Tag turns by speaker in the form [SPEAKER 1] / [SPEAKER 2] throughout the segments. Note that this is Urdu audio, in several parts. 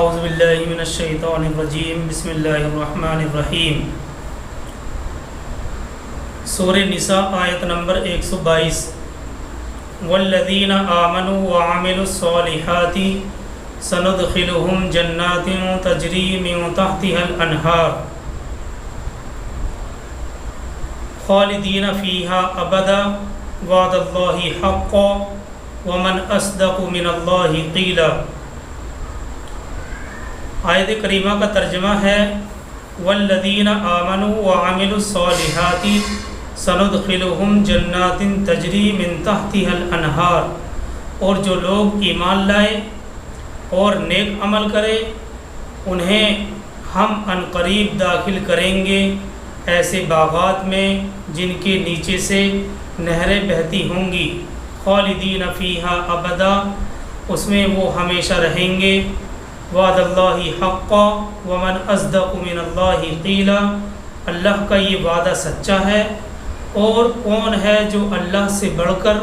[SPEAKER 1] اعوذ باللہ من الشیطان الرجیم بسم اللہ الرحمن الرحیم۔ سورہ نساء آیت نمبر 122۔ والذین آمنوا وعملوا الصالحات سندخلهم جنات تجری من تحتها الانہار خالدین فیہا ابدا وعد اللہ حقا ومن اصدق من اللہ قیلا۔ آیت کریمہ کا ترجمہ ہے والذین آمنوا وعملوا الصالحات سندخلهم جنات تجری من تحتها الانہار، اور جو لوگ ایمان لائے اور نیک عمل کرے انہیں ہم عنقریب داخل کریں گے ایسے باغات میں جن کے نیچے سے نہریں بہتی ہوں گی، خالدین فیہا ابدا، اس میں وہ ہمیشہ رہیں گے، وعد اللہ حقا ومن اصدق من اللہ قیلا، اللہ کا یہ وعدہ سچا ہے، اور کون ہے جو اللہ سے بڑھ کر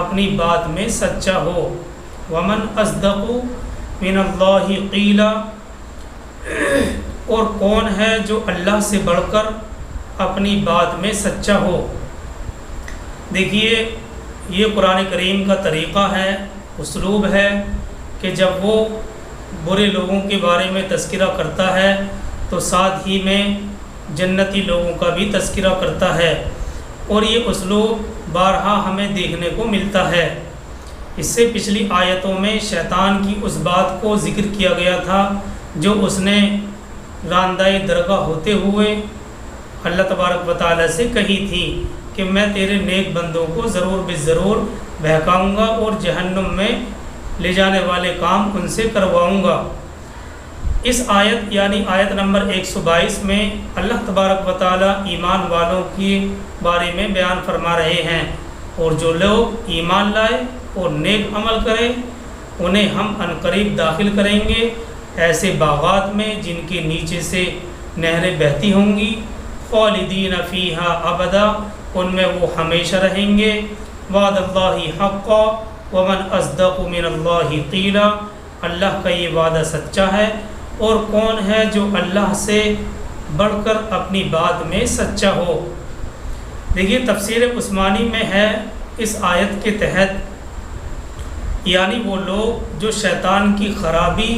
[SPEAKER 1] اپنی بات میں سچا ہو، ومن اصدق من اللہ قیلا، اور کون ہے جو اللہ سے بڑھ کر اپنی بات میں سچا ہو۔ دیکھیے یہ قرآن کریم کا طریقہ ہے، اسلوب ہے کہ جب وہ برے لوگوں کے بارے میں تذکرہ کرتا ہے تو ساتھ ہی میں جنتی لوگوں کا بھی تذکرہ کرتا ہے، اور یہ اسلوب بارہا ہمیں دیکھنے کو ملتا ہے۔ اس سے پچھلی آیتوں میں شیطان کی اس بات کو ذکر کیا گیا تھا جو اس نے راندۂ درگاہ ہوتے ہوئے اللہ تبارک و تعالیٰ سے کہی تھی کہ میں تیرے نیک بندوں کو ضرور بضرور بہکاؤں گا اور جہنم میں لے جانے والے کام ان سے کرواؤں گا۔ اس آیت یعنی آیت نمبر 122 میں اللہ تبارک و تعالیٰ ایمان والوں کے بارے میں بیان فرما رہے ہیں، اور جو لوگ ایمان لائے اور نیک عمل کریں انہیں ہم عنقریب داخل کریں گے ایسے باغات میں جن کے نیچے سے نہریں بہتی ہوں گی، خالدین فیہا ابدا، ان میں وہ ہمیشہ رہیں گے، وعد اللہ حقا ومن اصدق من اللہ قیلا، اللہ کا یہ وعدہ سچا ہے، اور کون ہے جو اللہ سے بڑھ کر اپنی بات میں سچا ہو۔ دیکھیے تفسیر عثمانی میں ہے اس آیت کے تحت، یعنی وہ لوگ جو شیطان کی خرابی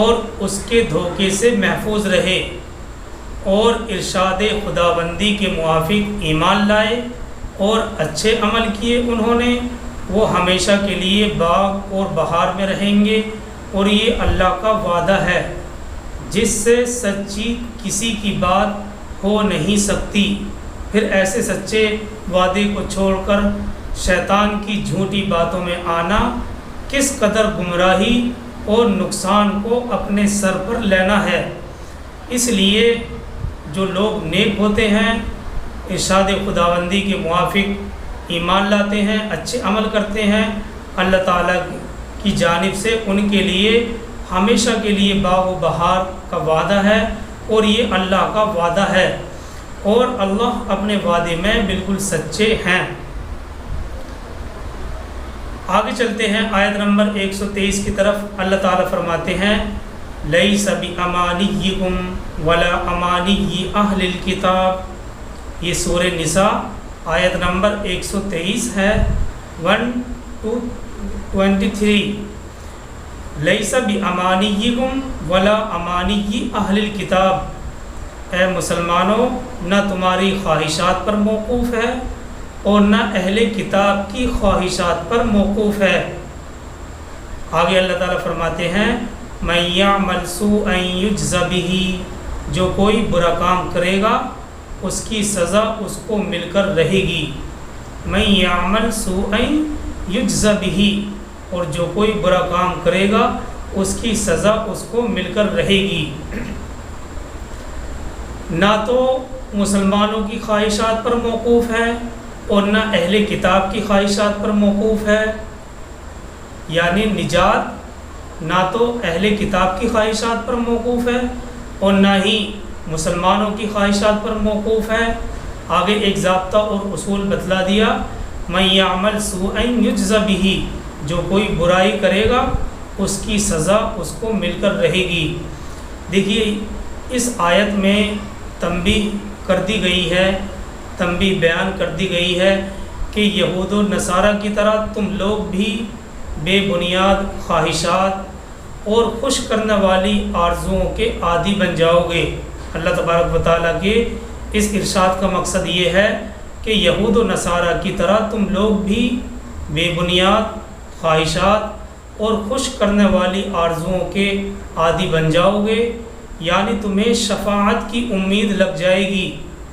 [SPEAKER 1] اور اس کے دھوکے سے محفوظ رہے اور ارشاد خداوندی کے موافق ایمان لائے اور اچھے عمل کیے انہوں نے، وہ ہمیشہ کے لیے باغ اور بہار میں رہیں گے، اور یہ اللہ کا وعدہ ہے جس سے سچی کسی کی بات ہو نہیں سکتی۔ پھر ایسے سچے وعدے کو چھوڑ کر شیطان کی جھوٹی باتوں میں آنا کس قدر گمراہی اور نقصان کو اپنے سر پر لینا ہے۔ اس لیے جو لوگ نیک ہوتے ہیں، ارشاد خداوندی کے موافق ایمان لاتے ہیں، اچھے عمل کرتے ہیں، اللہ تعالیٰ کی جانب سے ان کے لیے ہمیشہ کے لیے باغ و بہار کا وعدہ ہے، اور یہ اللہ کا وعدہ ہے، اور اللہ اپنے وعدے میں بالکل سچے ہیں۔ آگے چلتے ہیں آیت نمبر 123 کی طرف۔ اللہ تعالیٰ فرماتے ہیں لیس بامانیکم ولا امانی اہل الکتاب، یہ سورہ نساء آیت نمبر 123 ہے، 1 to 23۔ لیس بامانیکم ولا امانی اہل الکتاب، اے مسلمانوں نہ تمہاری خواہشات پر موقوف ہے اور نہ اہل کتاب کی خواہشات پر موقوف ہے۔ آگے اللہ تعالیٰ فرماتے ہیں من یعمل سوءا یجز بہ، جو کوئی برا کام کرے گا اس کی سزا اس کو مل کر رہے گی۔ من یعمل سوءا یجز بہ، اور جو کوئی برا کام کرے گا اس کی سزا اس کو مل کر رہے گی۔ نہ تو مسلمانوں کی خواہشات پر موقوف ہے اور نہ اہل کتاب کی خواہشات پر موقوف ہے، یعنی نجات نہ تو اہل کتاب کی خواہشات پر موقوف ہے اور نہ ہی مسلمانوں کی خواہشات پر موقوف ہے۔ آگے ایک ضابطہ اور اصول بتلا دیا، من یعمل سوءا یجز بہ، جو کوئی برائی کرے گا اس کی سزا اس کو مل کر رہے گی۔ دیکھیے اس آیت میں تنبیہ کر دی گئی ہے، تنبیہ بیان کر دی گئی ہے کہ یہود و نصارہ کی طرح تم لوگ بھی بے بنیاد خواہشات اور خوش کرنے والی آرزوؤں کے عادی بن جاؤ گے۔ اللہ تبارک و تعالیٰ کے اس ارشاد کا مقصد یہ ہے کہ یہود و نصارہ کی طرح تم لوگ بھی بے بنیاد خواہشات اور خوش کرنے والی آرزوؤں کے عادی بن جاؤ گے، یعنی تمہیں شفاعت کی امید لگ جائے گی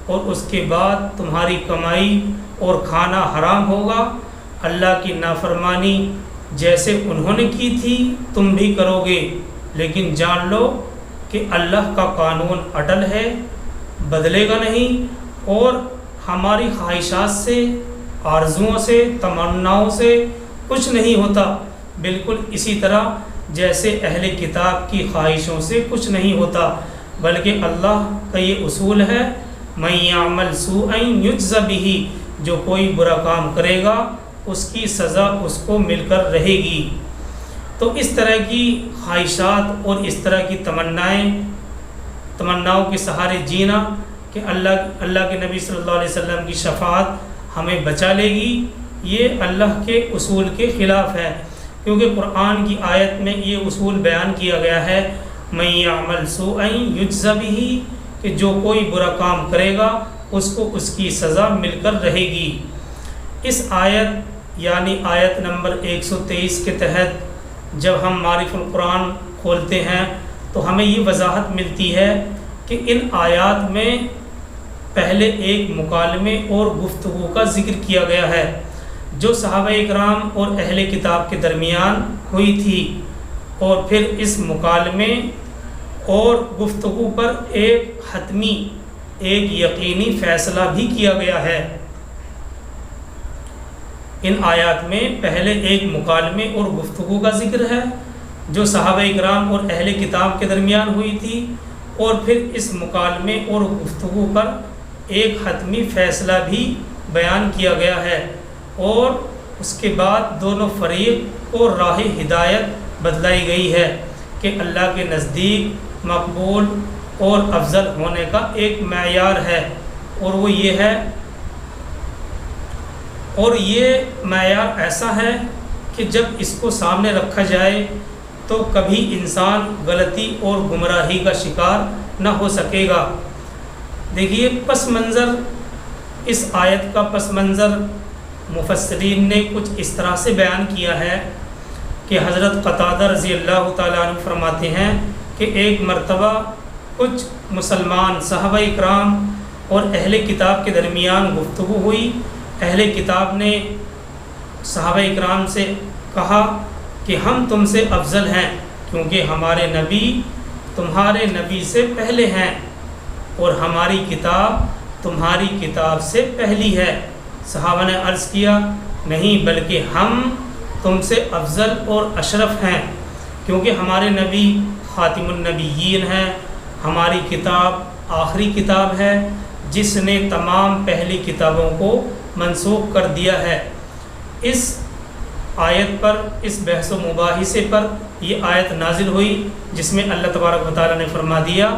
[SPEAKER 1] اور اس کے بعد تمہاری کمائی اور کھانا حرام ہوگا۔ اللہ کی نافرمانی جیسے انہوں نے کی تھی تم بھی کرو گے، لیکن جان لو کہ اللہ کا قانون اٹل ہے، بدلے گا نہیں، اور ہماری خواہشات سے، آرزوؤں سے، تمناؤں سے کچھ نہیں ہوتا، بالکل اسی طرح جیسے اہل کتاب کی خواہشوں سے کچھ نہیں ہوتا، بلکہ اللہ کا یہ اصول ہے مَن یعمل سوءا یجز بہ، جو کوئی برا کام کرے گا اس کی سزا اس کو مل کر رہے گی۔ تو اس طرح کی خواہشات اور اس طرح کی تمناؤں کے سہارے جینا کہ اللہ کے نبی صلی اللہ علیہ وسلم کی شفاعت ہمیں بچا لے گی، یہ اللہ کے اصول کے خلاف ہے، کیونکہ قرآن کی آیت میں یہ اصول بیان کیا گیا ہے مَن یعمل سوءا یجز بہ، کہ جو کوئی برا کام کرے گا اس کو اس کی سزا مل کر رہے گی۔ اس آیت یعنی آیت نمبر 123 کے تحت جب ہم معرف القرآن کھولتے ہیں تو ہمیں یہ وضاحت ملتی ہے کہ ان آیات میں پہلے ایک مکالمے اور گفتگو کا ذکر کیا گیا ہے جو صحابہ اکرام اور اہل کتاب کے درمیان ہوئی تھی، اور پھر اس مکالمے اور گفتگو پر ایک حتمی، ایک یقینی فیصلہ بھی کیا گیا ہے۔ ان آیات میں پہلے ایک مکالمے اور گفتگو کا ذکر ہے جو صحابہ اکرام اور اہل کتاب کے درمیان ہوئی تھی، اور پھر اس مکالمے اور گفتگو پر ایک حتمی فیصلہ بھی بیان کیا گیا ہے، اور اس کے بعد دونوں فریق کو راہ ہدایت بتلائی گئی ہے کہ اللہ کے نزدیک مقبول اور افضل ہونے کا ایک معیار ہے، اور وہ یہ ہے، اور یہ معیار ایسا ہے کہ جب اس کو سامنے رکھا جائے تو کبھی انسان غلطی اور گمراہی کا شکار نہ ہو سکے گا۔ دیکھیے پس منظر، اس آیت کا پس منظر مفسرین نے کچھ اس طرح سے بیان کیا ہے کہ حضرت قتادہ رضی اللہ تعالیٰ عنہ فرماتے ہیں کہ ایک مرتبہ کچھ مسلمان صحابہ اکرام اور اہل کتاب کے درمیان گفتگو ہوئی۔ اہل کتاب نے صحابہ اکرام سے کہا کہ ہم تم سے افضل ہیں کیونکہ ہمارے نبی تمہارے نبی سے پہلے ہیں اور ہماری کتاب تمہاری کتاب سے پہلی ہے۔ صحابہ نے عرض کیا نہیں، بلکہ ہم تم سے افضل اور اشرف ہیں کیونکہ ہمارے نبی خاتم النبیین ہیں، ہماری کتاب آخری کتاب ہے جس نے تمام پہلی کتابوں کو منسوخ کر دیا ہے۔ اس آیت پر، اس بحث و مباحثے پر یہ آیت نازل ہوئی جس میں اللہ تبارک و تعالیٰ نے فرما دیا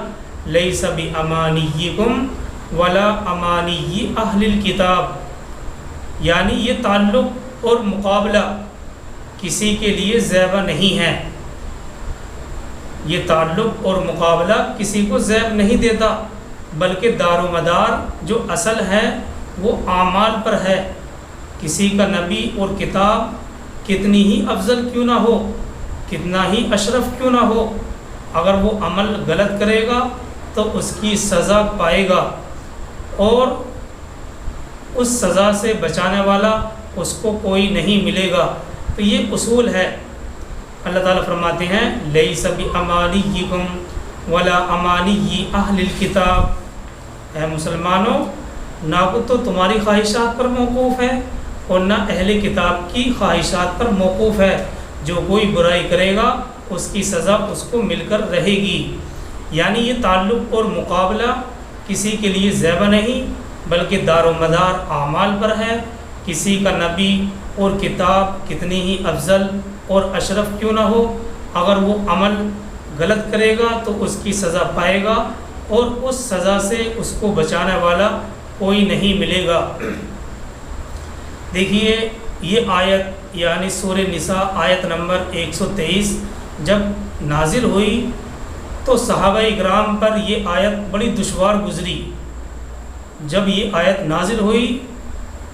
[SPEAKER 1] لیس بامانیکم ولا امانی اہل الکتاب، یعنی یہ تعلق اور مقابلہ کسی کے لیے زیبہ نہیں ہے، یہ تعلق اور مقابلہ کسی کو زیب نہیں دیتا، بلکہ دار و مدار جو اصل ہے وہ اعمال پر ہے۔ کسی کا نبی اور کتاب کتنی ہی افضل کیوں نہ ہو، کتنا ہی اشرف کیوں نہ ہو، اگر وہ عمل غلط کرے گا تو اس کی سزا پائے گا، اور اس سزا سے بچانے والا اس کو کوئی نہیں ملے گا۔ تو یہ اصول ہے۔ اللہ تعالیٰ فرماتے ہیں لیس بامانیکم ولا امانی اہل الکتاب، اے مسلمانوں نہ تو تمہاری خواہشات پر موقوف ہے اور نہ اہل کتاب کی خواہشات پر موقوف ہے، جو کوئی برائی کرے گا اس کی سزا اس کو مل کر رہے گی۔ یعنی یہ تعلق اور مقابلہ کسی کے لیے زیبہ نہیں بلکہ دار و مدار اعمال پر ہے۔ کسی کا نبی اور کتاب کتنی ہی افضل اور اشرف کیوں نہ ہو، اگر وہ عمل غلط کرے گا تو اس کی سزا پائے گا، اور اس سزا سے اس کو بچانے والا کوئی نہیں ملے گا۔ دیکھیے یہ آیت یعنی سورہ نساء آیت نمبر 123 جب نازل ہوئی تو صحابہ اکرام پر یہ آیت بڑی دشوار گزری۔ جب یہ آیت نازل ہوئی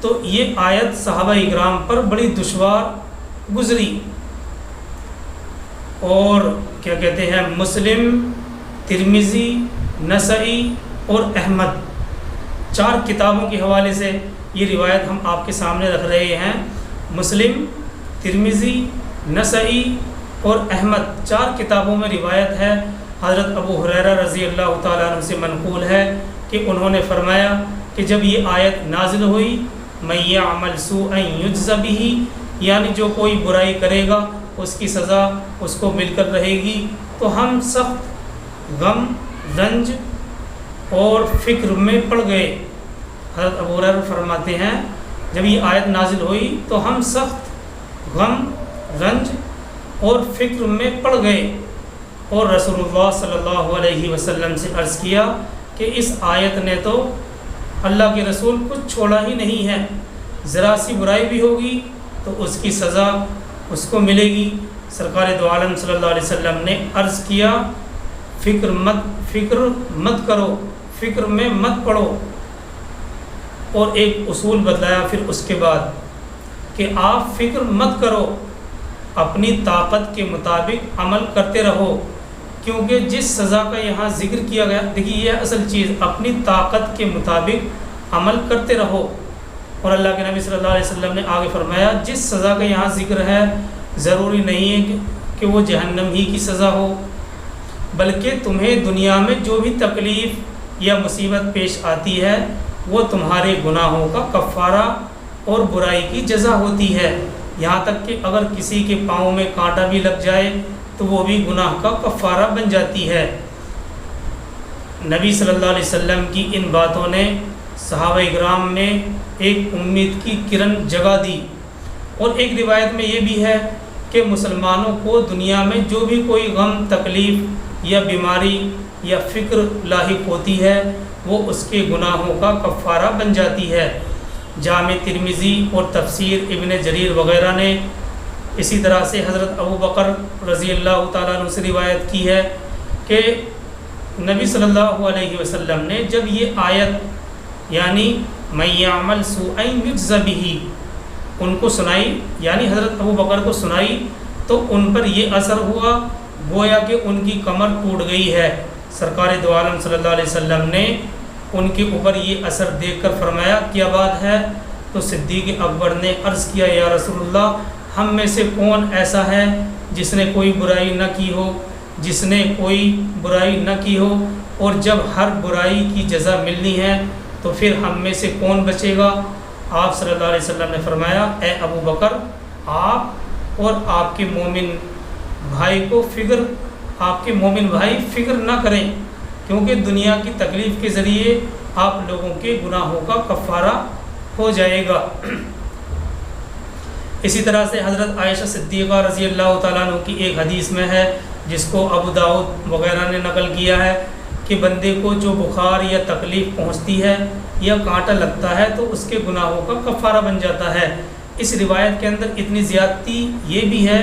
[SPEAKER 1] تو یہ آیت صحابہ اکرام پر بڑی دشوار گزری، اور کیا کہتے ہیں مسلم، ترمذی، نسائی اور احمد 4 کتابوں کے حوالے سے یہ روایت ہم آپ کے سامنے رکھ رہے ہیں۔ مسلم، ترمذی، نسائی اور احمد 4 کتابوں میں روایت ہے۔ حضرت ابو ہریرہ رضی اللہ تعالیٰ عنہ سے منقول ہے کہ انہوں نے فرمایا کہ جب یہ آیت نازل ہوئی مَن یعمل سوءًا یجز بہ، یعنی جو کوئی برائی کرے گا اس کی سزا اس کو مل کر رہے گی، تو ہم سخت غم، رنج اور فکر میں پڑ گئے۔ حضرت ابو ہریرہ فرماتے ہیں جب یہ آیت نازل ہوئی تو ہم سخت غم، رنج اور فکر میں پڑ گئے، اور رسول اللہ صلی اللہ علیہ وسلم سے عرض کیا کہ اس آیت نے تو اللہ کے رسول کچھ چھوڑا ہی نہیں ہے، ذرا سی برائی بھی ہوگی تو اس کی سزا اس کو ملے گی۔ سرکار دو عالم صلی اللہ علیہ وسلم نے عرض کیا فکر مت کرو، فکر میں مت پڑو، اور ایک اصول بتلایا پھر اس کے بعد کہ آپ فکر مت کرو، اپنی طاقت کے مطابق عمل کرتے رہو، کیونکہ جس سزا کا یہاں ذکر کیا گیا، دیکھیے یہ اصل چیز، اپنی طاقت کے مطابق عمل کرتے رہو۔ اور اللہ کے نبی صلی اللہ علیہ وسلم نے آگے فرمایا جس سزا کا یہاں ذکر ہے ضروری نہیں ہے کہ وہ جہنم ہی کی سزا ہو، بلکہ تمہیں دنیا میں جو بھی تکلیف یا مصیبت پیش آتی ہے وہ تمہارے گناہوں کا کفارہ اور برائی کی جزا ہوتی ہے، یہاں تک کہ اگر کسی کے پاؤں میں کانٹا بھی لگ جائے تو وہ بھی گناہ کا کفارہ بن جاتی ہے۔ نبی صلی اللہ علیہ وسلم کی ان باتوں نے صحابہ اکرام میں ایک امید کی کرن جگا دی، اور ایک روایت میں یہ بھی ہے کہ مسلمانوں کو دنیا میں جو بھی کوئی غم، تکلیف یا بیماری یا فکر لاحق ہوتی ہے وہ اس کے گناہوں کا کفارہ بن جاتی ہے۔ جامع ترمذی اور تفسیر ابن جریر وغیرہ نے اسی طرح سے حضرت ابو بکر رضی اللہ تعالیٰ عنہ سے روایت کی ہے کہ نبی صلی اللہ علیہ وسلم نے جب یہ آیت یعنی مَن یعمل سوءًا یجز بہ ان کو سنائی، یعنی حضرت ابو بکر کو سنائی، تو ان پر یہ اثر ہوا گویا کہ ان کی کمر ٹوٹ گئی ہے۔ سرکار دو عالم صلی اللہ علیہ وسلم نے ان کے اوپر یہ اثر دیکھ کر فرمایا کیا بات ہے؟ تو صدیق اکبر نے عرض کیا یا رسول اللہ، ہم میں سے کون ایسا ہے جس نے کوئی برائی نہ کی ہو، جس نے کوئی برائی نہ کی ہو، اور جب ہر برائی کی جزا ملنی ہے تو پھر ہم میں سے کون بچے گا؟ آپ صلی اللہ علیہ وسلم نے فرمایا اے ابو بکر، آپ اور آپ کے مومن بھائی کو آپ کے مومن بھائی فکر نہ کریں، کیونکہ دنیا کی تکلیف کے ذریعے آپ لوگوں کے گناہوں کا کفارہ ہو جائے گا۔ اسی طرح سے حضرت عائشہ صدیقہ رضی اللہ تعالیٰ عنہ کی ایک حدیث میں ہے جس کو ابو داؤد وغیرہ نے نقل کیا ہے کہ بندے کو جو بخار یا تکلیف پہنچتی ہے یا کانٹا لگتا ہے تو اس کے گناہوں کا کفارہ بن جاتا ہے۔ اس روایت کے اندر اتنی زیادتی یہ بھی ہے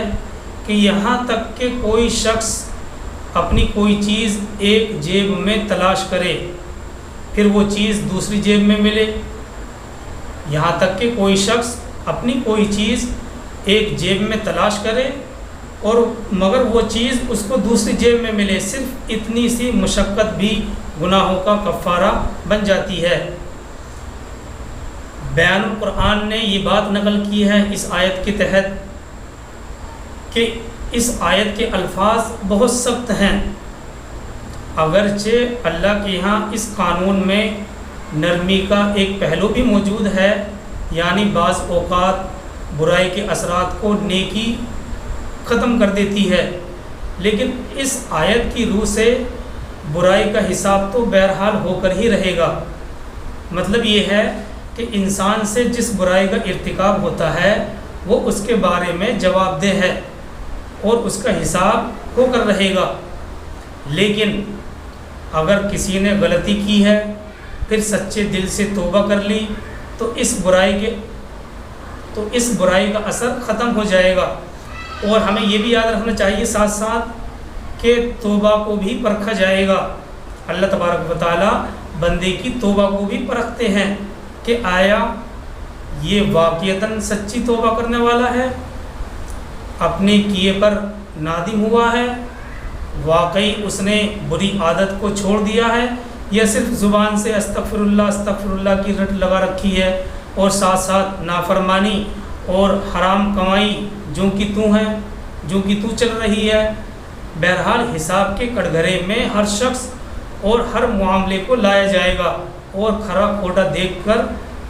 [SPEAKER 1] کہ یہاں تک کہ کوئی شخص اپنی کوئی چیز ایک جیب میں تلاش کرے پھر وہ چیز دوسری جیب میں ملے، یہاں تک کہ کوئی شخص اپنی کوئی چیز ایک جیب میں تلاش کرے اور مگر وہ چیز اس کو دوسری جیب میں ملے، صرف اتنی سی مشقت بھی گناہوں کا کفارہ بن جاتی ہے۔ بیان القرآن نے یہ بات نقل کی ہے اس آیت کے تحت کہ اس آیت کے الفاظ بہت سخت ہیں، اگرچہ اللہ کے یہاں اس قانون میں نرمی کا ایک پہلو بھی موجود ہے، یعنی بعض اوقات برائی کے اثرات کو نیکی ختم کر دیتی ہے، لیکن اس آیت کی روح سے برائی کا حساب تو بہرحال ہو کر ہی رہے گا۔ مطلب یہ ہے کہ انسان سے جس برائی کا ارتکاب ہوتا ہے وہ اس کے بارے میں جواب دہ ہے، اور اس کا حساب ہو کر رہے گا۔ لیکن اگر کسی نے غلطی کی ہے پھر سچے دل سے توبہ کر لی تو اس برائی کا اثر ختم ہو جائے گا۔ اور ہمیں یہ بھی یاد رکھنا چاہیے ساتھ ساتھ کہ توبہ کو بھی پرکھا جائے گا۔ اللہ تبارک و تعالیٰ بندے کی توبہ کو بھی پرکھتے ہیں کہ آیا یہ واقعتاً سچی توبہ کرنے والا ہے، اپنے کیے پر نادم ہوا ہے، واقعی اس نے بری عادت کو چھوڑ دیا ہے، یا صرف زبان سے استغفر اللہ کی رٹ لگا رکھی ہے اور ساتھ ساتھ نافرمانی اور حرام کمائی جو کہ تو چل رہی ہے۔ بہرحال حساب کے کٹگرے میں ہر شخص اور ہر معاملے کو لایا جائے گا اور کھرا کھوٹا دیکھ کر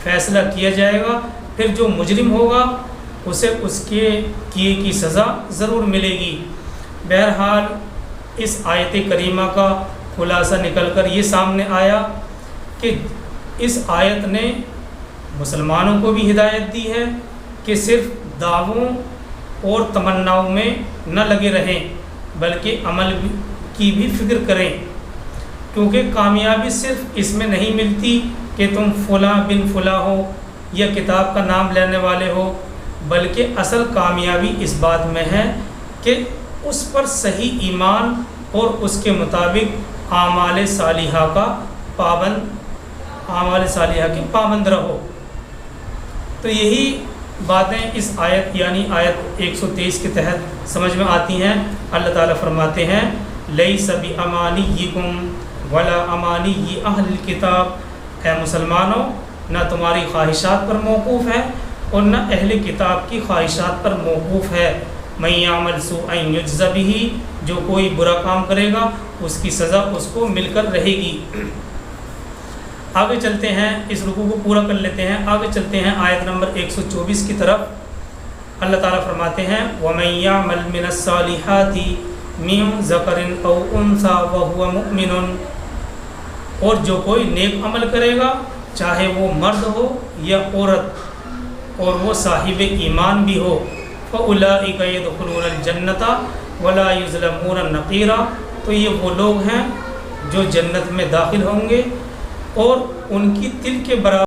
[SPEAKER 1] فیصلہ کیا جائے گا۔ پھر جو مجرم ہوگا اسے اس کے کیے کی سزا ضرور ملے گی۔ بہرحال اس آیت کریمہ کا خلاصہ نکل کر یہ سامنے آیا کہ اس آیت نے مسلمانوں کو بھی ہدایت دی ہے کہ صرف دعووں اور تمناؤں میں نہ لگے رہیں بلکہ عمل کی بھی فکر کریں، کیونکہ کامیابی صرف اس میں نہیں ملتی کہ تم فلاں بن فلاں ہو یا کتاب کا نام لینے والے ہو، بلکہ اصل کامیابی اس بات میں ہے کہ اس پر صحیح ایمان اور اس کے مطابق اعمال صالحہ کی پابند رہو۔ تو یہی باتیں اس آیت یعنی آیت 123 کے تحت سمجھ میں آتی ہیں۔ اللہ تعالیٰ فرماتے ہیں لیس بامانیکم ولا امانی اہل الکتاب، اے مسلمانوں نہ تمہاری خواہشات پر موقوف ہے اور نہ اہل کتاب کی خواہشات پر موقوف ہے۔ من یعمل سوءا یجز بہ، جو کوئی برا کام کرے گا اس کی سزا اس کو مل کر رہے گی۔ آگے چلتے ہیں، اس رکوع کو پورا کر لیتے ہیں، آگے چلتے ہیں آیت نمبر 124 کی طرف۔ اللہ تعالیٰ فرماتے ہیں وَمَن يَعْمَلْ مِنَ الصَّالِحَاتِ مِن ذَكَرٍ أَوْ أُنثَىٰ وَهُوَ مُؤْمِنٌ، اور جو کوئی نیک عمل کرے گا چاہے وہ مرد ہو یا عورت اور وہ صاحب ایمان بھی ہو، فَأُولَٰئِكَ يَدْخُلُونَ الْجَنَّةَ وَلَا يُظْلَمُونَ نَقِيرًا، تو یہ وہ لوگ ہیں جو جنت میں داخل ہوں گے اور ان کی تل کے برابر